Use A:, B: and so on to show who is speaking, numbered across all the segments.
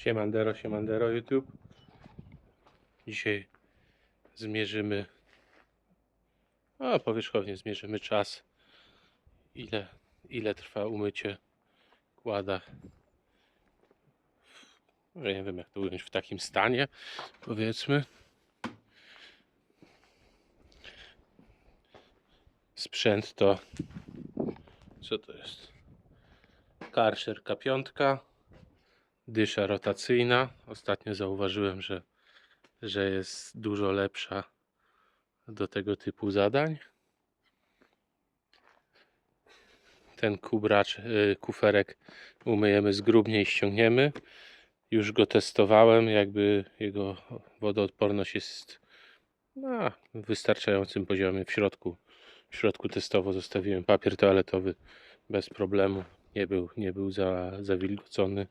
A: Siemandero, siemandero YouTube. Dzisiaj zmierzymy, powierzchownie zmierzymy czas, ile trwa umycie quada. Nie wiem, jak to ująć, w takim stanie, powiedzmy. Sprzęt to, co to jest? Karcher K5, dysza rotacyjna. Ostatnio zauważyłem, że jest dużo lepsza do tego typu zadań. Ten kuferek umyjemy zgrubnie i ściągniemy. Już go testowałem, jakby jego wodoodporność jest na wystarczającym poziomie. W środku testowo zostawiłem papier toaletowy bez problemu. Nie był zawilgocony,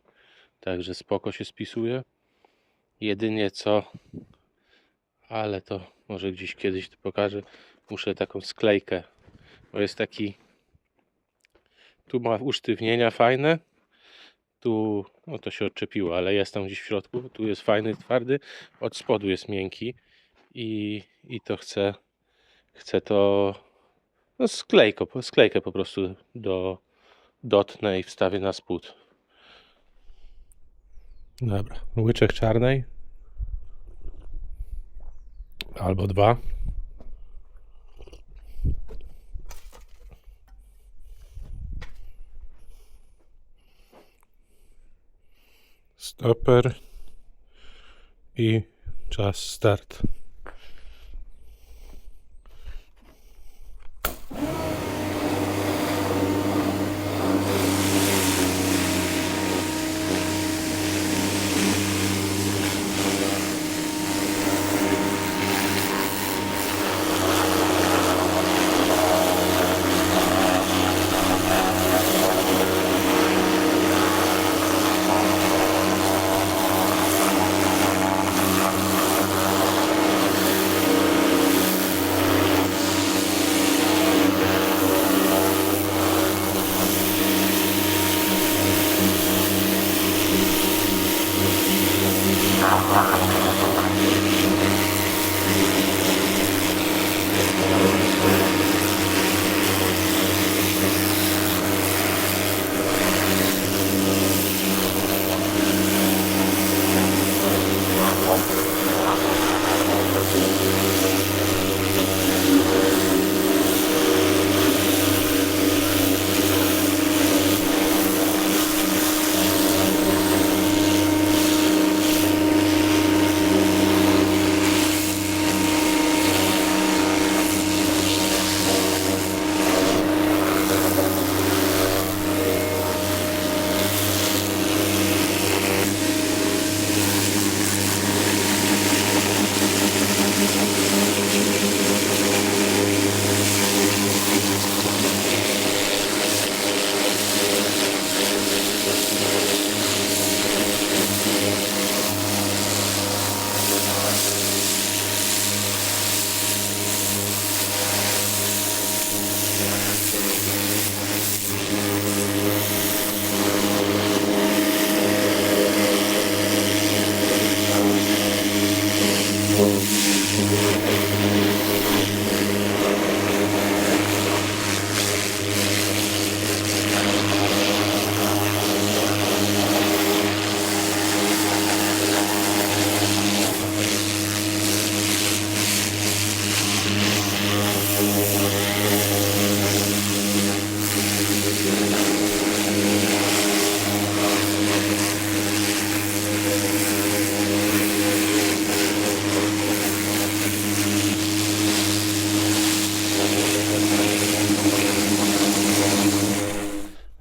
A: także spoko się spisuje. Jedynie co, ale to może gdzieś kiedyś to pokażę, muszę taką sklejkę, bo jest taki, tu ma usztywnienia fajne, tu no to się odczepiło, ale jest tam gdzieś w środku, tu jest fajny, twardy, od spodu jest miękki i to chcę to no sklejkę po prostu dotnę i wstawię na spód. Dobra, łyczek czarnej albo dwa. Stoper i czas start.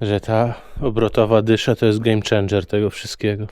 A: Że ta obrotowa dysza to jest game changer tego wszystkiego.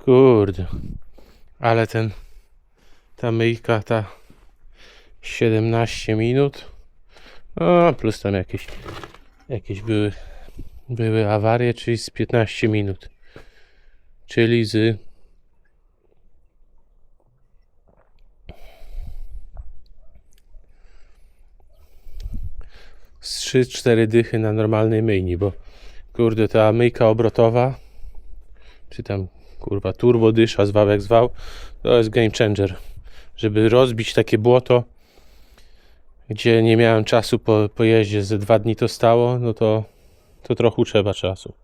A: Kurde, ale ta myjka, ta 17 minut, no plus tam jakieś były awarie, czyli z 15 minut, czyli z 3-4 dychy na normalnej myjni, bo kurde, ta myjka obrotowa, czy tam kurwa turbo dysza, zwał jak zwał, to jest game changer. Żeby rozbić takie błoto, gdzie nie miałem czasu po jeździe, ze 2 dni to stało, no to trochę trzeba czasu.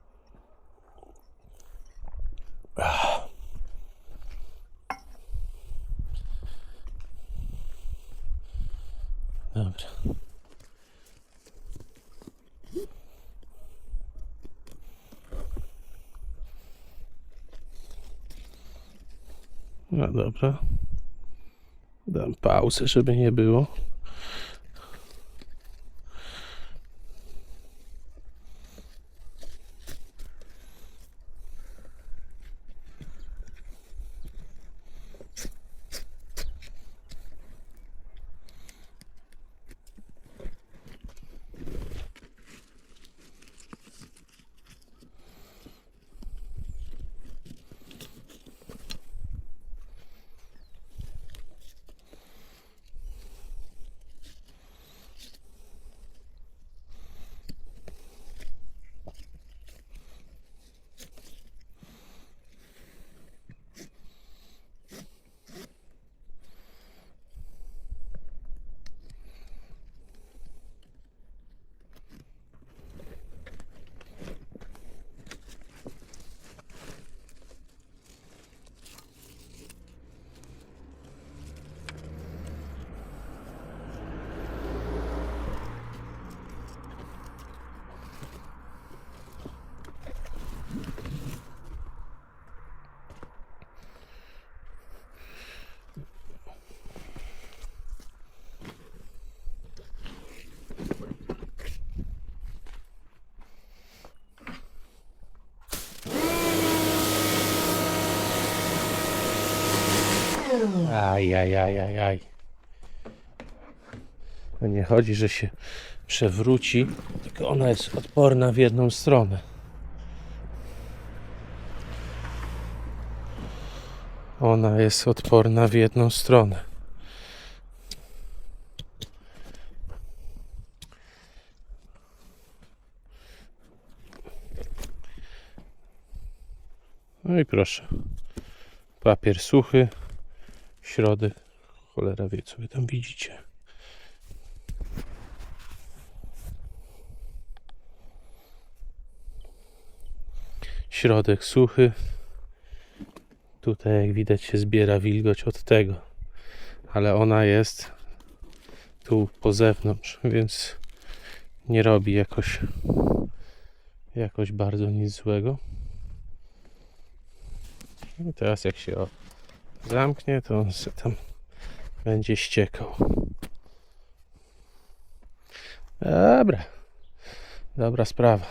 A: Dobra. No dobra. Dam pauzę, żeby nie było. Aj. To nie chodzi, że się przewróci, tylko ona jest odporna w jedną stronę. Ona jest odporna w jedną stronę. No i proszę. Papier suchy, środek. Cholera wie, co wy tam widzicie. Środek suchy. Tutaj jak widać się zbiera wilgoć od tego. Ale ona jest tu po zewnątrz, więc nie robi jakoś bardzo nic złego. I teraz jak się zamknie, to on się tam będzie ściekał. Dobra sprawa.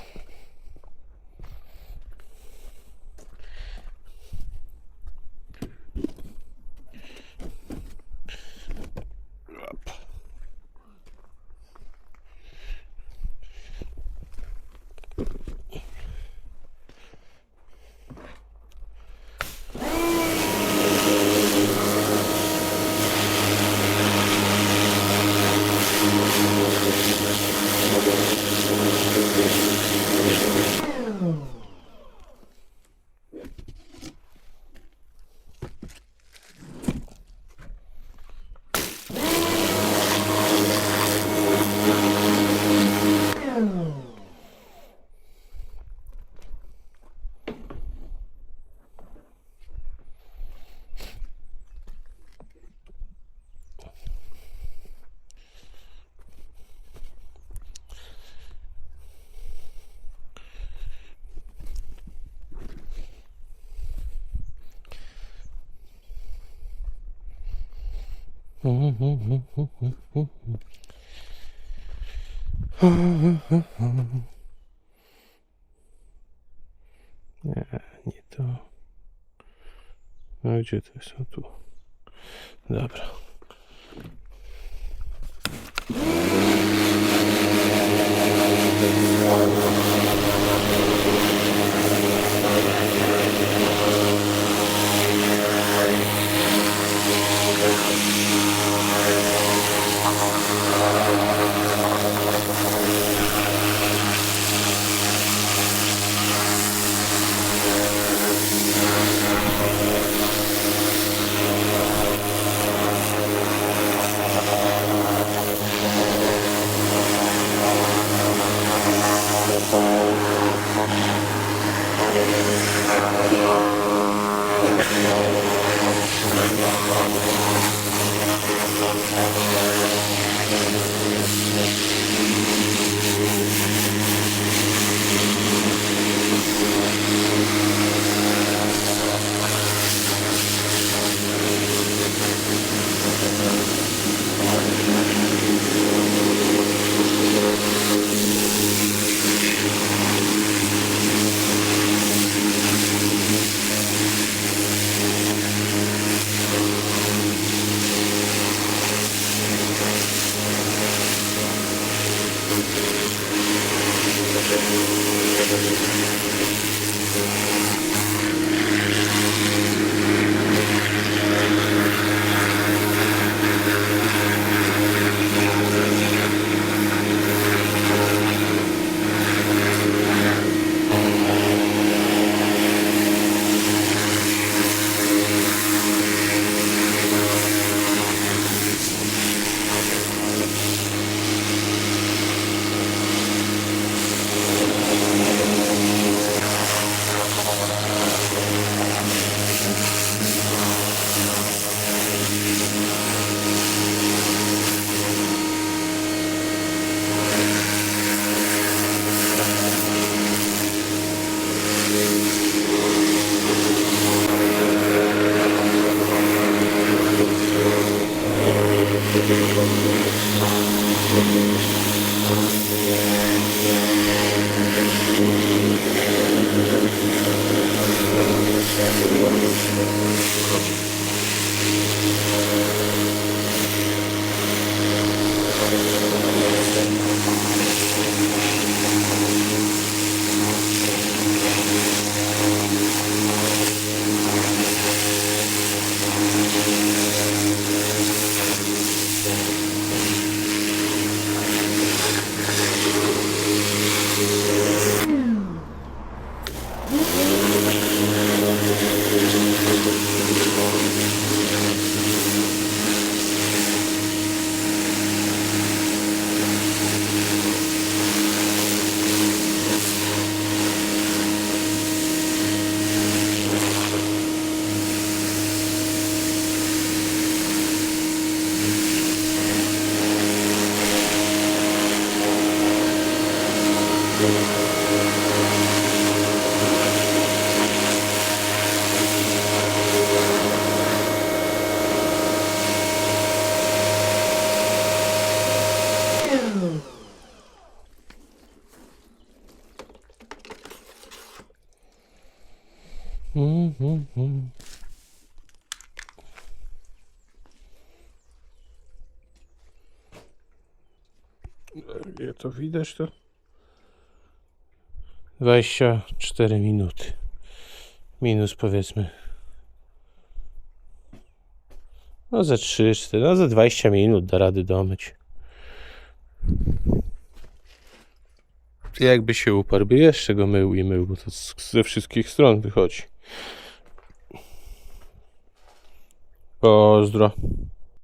A: Nie to. No gdzie to jest? O, tu. Dobra. Jak to widać, to 24 minuty minus, powiedzmy, no za 3-4, no za 20 minut da rady domyć. Jakby się uparł, by jeszcze go mył i mył, bo to ze wszystkich stron wychodzi. Pozdro.